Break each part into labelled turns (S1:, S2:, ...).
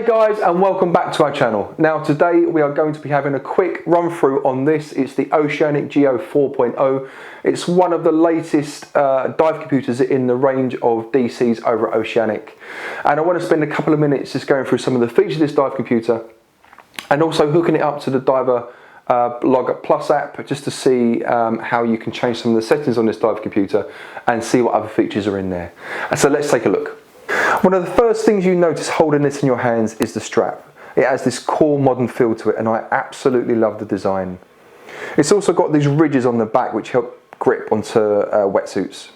S1: guys, and welcome back to our channel. Now today we are going to be having a quick run through on this. It's the Oceanic Geo 4.0. It's one of the latest dive computers in the range of DCs over at Oceanic. And I want to spend a couple of minutes just going through some of the features of this dive computer and also hooking it up to the Diverlog Plus app just to see how you can change some of the settings on this dive computer and see what other features are in there. So let's take a look. One of the first things you notice holding this in your hands is the strap. It has this cool modern feel to it and I absolutely love the design. It's also got these ridges on the back which help grip onto wetsuits.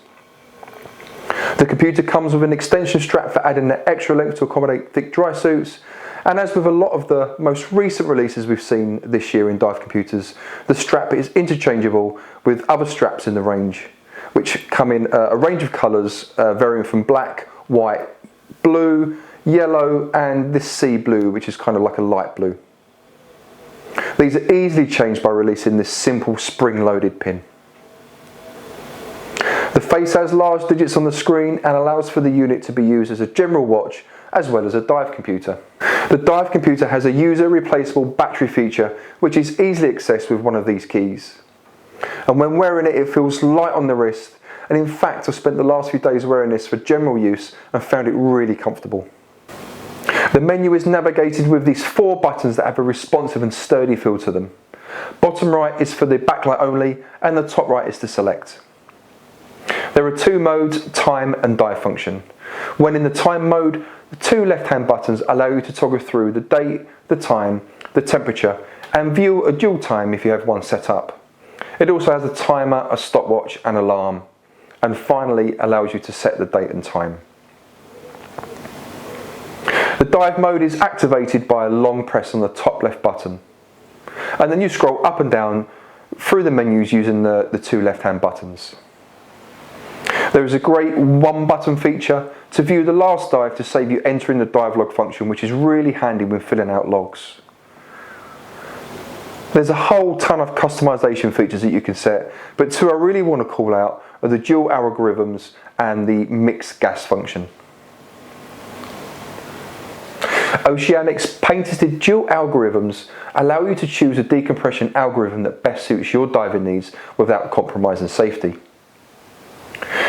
S1: The computer comes with an extension strap for adding the extra length to accommodate thick dry suits, and as with a lot of the most recent releases we've seen this year in dive computers, the strap is interchangeable with other straps in the range which come in a range of colours varying from black, white, blue, yellow and this sea blue, which is kind of like a light blue. These are easily changed by releasing this simple spring-loaded pin. The face has large digits on the screen and allows for the unit to be used as a general watch as well as a dive computer. The dive computer has a user replaceable battery feature which is easily accessed with one of these keys. And when wearing it, it feels light on the wrist. And in fact, I've spent the last few days wearing this for general use and found it really comfortable. The menu is navigated with these 4 buttons that have a responsive and sturdy feel to them. Bottom right is for the backlight only and the top right is to select. There are 2 modes, time and dive function. When in the time mode, the 2 left-hand buttons allow you to toggle through the date, the time, the temperature and view a dual time if you have one set up. It also has a timer, a stopwatch and alarm, and finally allows you to set the date and time. The dive mode is activated by a long press on the top left button, and then you scroll up and down through the menus using the 2 left-hand buttons. There is a great 1-button feature to view the last dive to save you entering the Diverlog function, which is really handy when filling out logs. There's a whole ton of customization features that you can set, but 2 I really want to call out are the dual algorithms and the mixed gas function. Oceanic's patented dual algorithms allow you to choose a decompression algorithm that best suits your diving needs without compromising safety.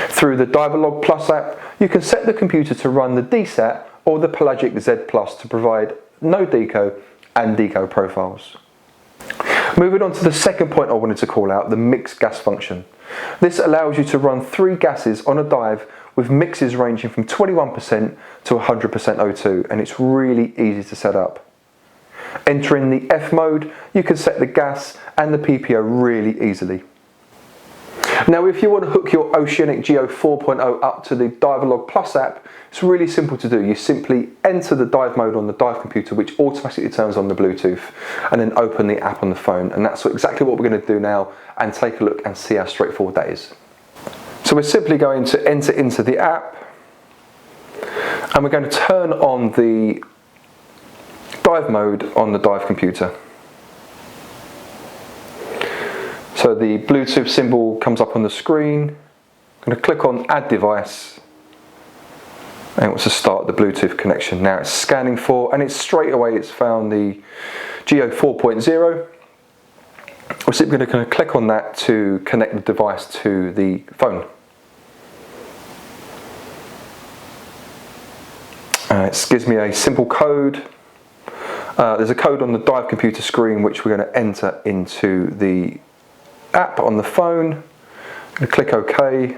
S1: Through the Diverlog Plus app, you can set the computer to run the DSAT or the Pelagic Z Plus to provide no-deco and deco profiles. Moving on to the second point I wanted to call out, the mixed gas function. This allows you to run 3 gases on a dive with mixes ranging from 21% to 100% O2, and it's really easy to set up. Entering the F mode, you can set the gas and the PPO really easily. Now if you want to hook your Oceanic Geo 4.0 up to the Diverlog Plus app, it's really simple to do. You simply enter the dive mode on the dive computer, which automatically turns on the Bluetooth, and then open the app on the phone, and that's exactly what we're going to do now and take a look and see how straightforward that is. So we're simply going to enter into the app and we're going to turn on the dive mode on the dive computer. So the Bluetooth symbol comes up on the screen. I'm going to click on Add Device and it wants to start the Bluetooth connection. Now it's scanning for, and it's straight away it's found the Geo 4.0. We're simply going to click on that to connect the device to the phone. It gives me a simple code. There's a code on the dive computer screen which we're going to enter into the app on the phone. I'm going to click OK.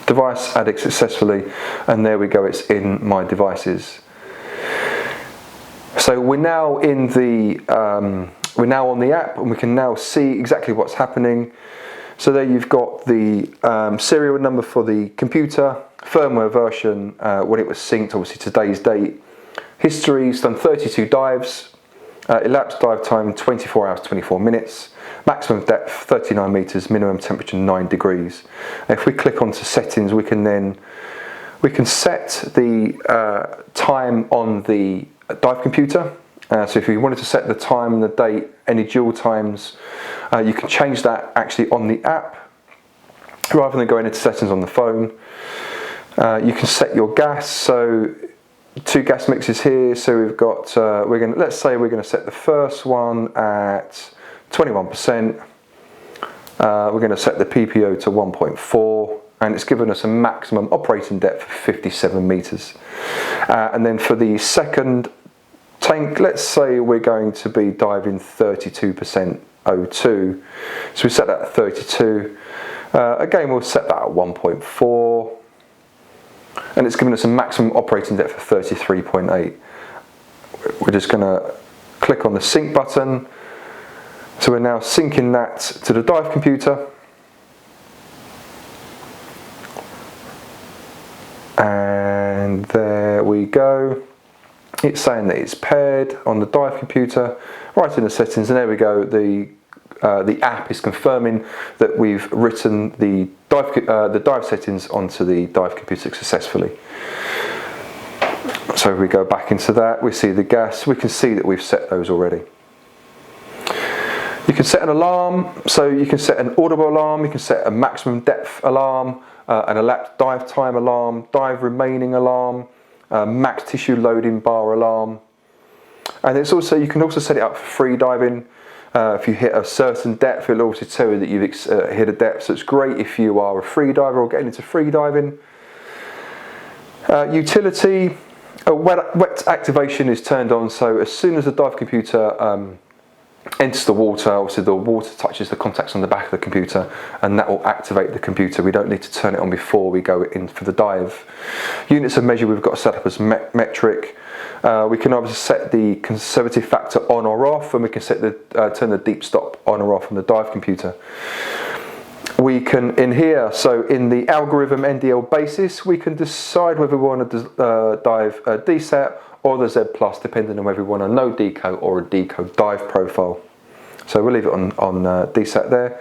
S1: Device added successfully, and there we go, it's in my devices. So we're now in the we're now on the app and we can now see exactly what's happening. So there you've got the serial number for the computer, firmware version, when it was synced, obviously today's date, history, it's done 32 dives, elapsed dive time 24 hours 24 minutes, maximum depth 39 meters, minimum temperature 9 degrees. If we click onto settings, we can set the time on the dive computer. So if you wanted to set the time and the date, any dual times, you can change that actually on the app rather than going into settings on the phone. You can set your gas, so 2 gas mixes here. So we've got, let's say we're going to set the first one at 21%. We're going to set the PPO to 1.4, and it's given us a maximum operating depth of 57 meters. And then for the second tank, let's say we're going to be diving 32% O2. So we set that at 32. Again, we'll set that at 1.4. And it's given us a maximum operating depth of 33.8. We're just going to click on the sync button. So we're now syncing that to the dive computer. And there we go. It's saying that it's paired on the dive computer, right in the settings, and there we go. The app is confirming that we've written the dive settings onto the dive computer successfully. So we go back into that, we see the gas, we can see that we've set those already. You can set an alarm, so you can set an audible alarm, you can set a maximum depth alarm, an elapsed dive time alarm, dive remaining alarm, max tissue loading bar alarm. And it's also, you can also set it up for free diving. If you hit a certain depth, it'll also tell you that you've hit a depth, so it's great if you are a free diver or getting into free diving. Utility, wet activation is turned on, so as soon as the dive computer enters the water, obviously the water touches the contacts on the back of the computer, and that will activate the computer. We don't need to turn it on before we go in for the dive. Units of measure we've got set up as metric. We can obviously set the conservative factor on or off, and we can set the turn the deep stop on or off on the dive computer. We can, in here, so in the algorithm NDL basis, we can decide whether we want to dive DSAT or the Z+, depending on whether we want a no-deco or a deco dive profile. So we'll leave it on DSAT there.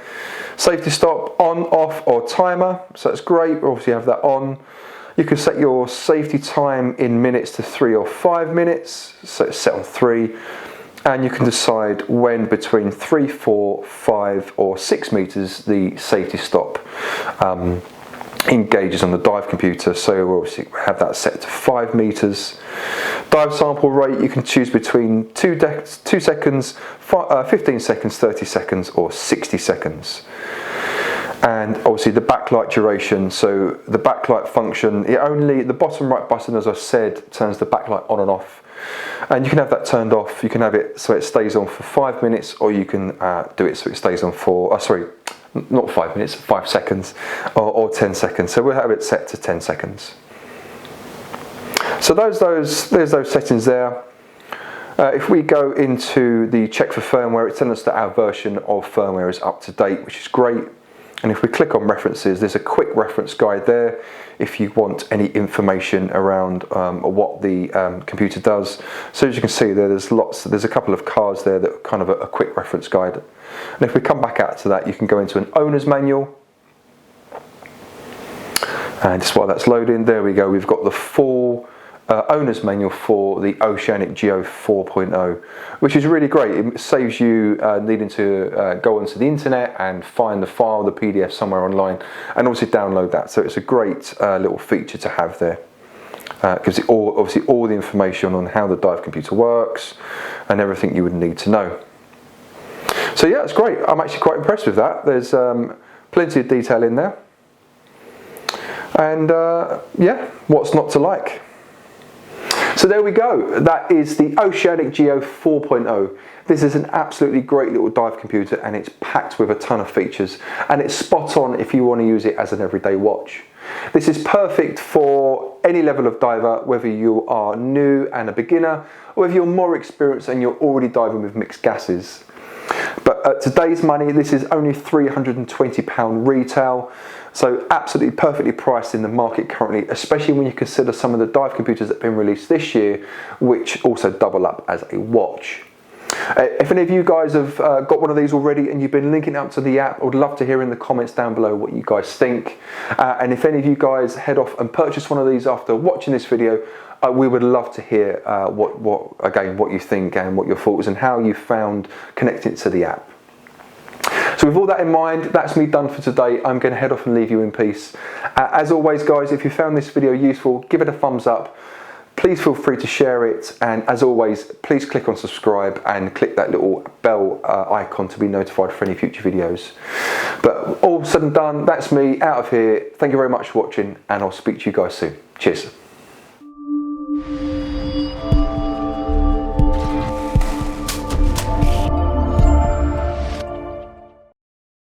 S1: Safety stop, on, off, or timer, so it's great. We'll obviously have that on. You can set your safety time in minutes to 3 or 5 minutes, so it's set on 3. And you can decide when between 3, 4, 5 or 6 meters the safety stop engages on the dive computer. So we'll obviously have that set to 5 meters. Dive sample rate, you can choose between 2 seconds, 15 seconds, 30 seconds or 60 seconds. And obviously the backlight duration, so the backlight function, the bottom right button, as I said, turns the backlight on and off. And you can have that turned off, you can have it so it stays on for 5 minutes, or you can do it so it stays on for, not 5 minutes, 5 seconds or 10 seconds. So we'll have it set to 10 seconds. So there's those settings there. If we go into the check for firmware, it's telling us that our version of firmware is up to date, which is great. And if we click on references, there's a quick reference guide there if you want any information around what the computer does. So as you can see there's a couple of cards there that are kind of a quick reference guide. And if we come back out to that, you can go into an owner's manual. And just while that's loading, there we go, we've got the full owner's manual for the Oceanic Geo 4.0, which is really great. It saves you needing to go onto the internet and find the file, the PDF somewhere online, and obviously download that. So it's a great little feature to have there. It gives it obviously all the information on how the dive computer works and everything you would need to know. So yeah, it's great. I'm actually quite impressed with that. There's plenty of detail in there. And yeah, what's not to like? So there we go, that is the Oceanic Geo 4.0. This is an absolutely great little dive computer, and it's packed with a ton of features, and it's spot on if you want to use it as an everyday watch. This is perfect for any level of diver, whether you are new and a beginner, or if you're more experienced and you're already diving with mixed gases. But at today's money, this is only £320 retail. So absolutely perfectly priced in the market currently, especially when you consider some of the dive computers that have been released this year, which also double up as a watch. If any of you guys have got one of these already and you've been linking up to the app, I would love to hear in the comments down below what you guys think. And if any of you guys head off and purchase one of these after watching this video, we would love to hear what you think and what your thoughts and how you found connecting to the app. So So with all that in mind, that's me done for today. I'm going to head off and leave you in peace. As always guys, if you found this video useful, give it a thumbs up. Please feel free to share it, and as always, please click on subscribe and click that little bell icon to be notified for any future videos. But all said and done, that's me out of here. Thank you very much for watching, and I'll speak to you guys soon. Cheers.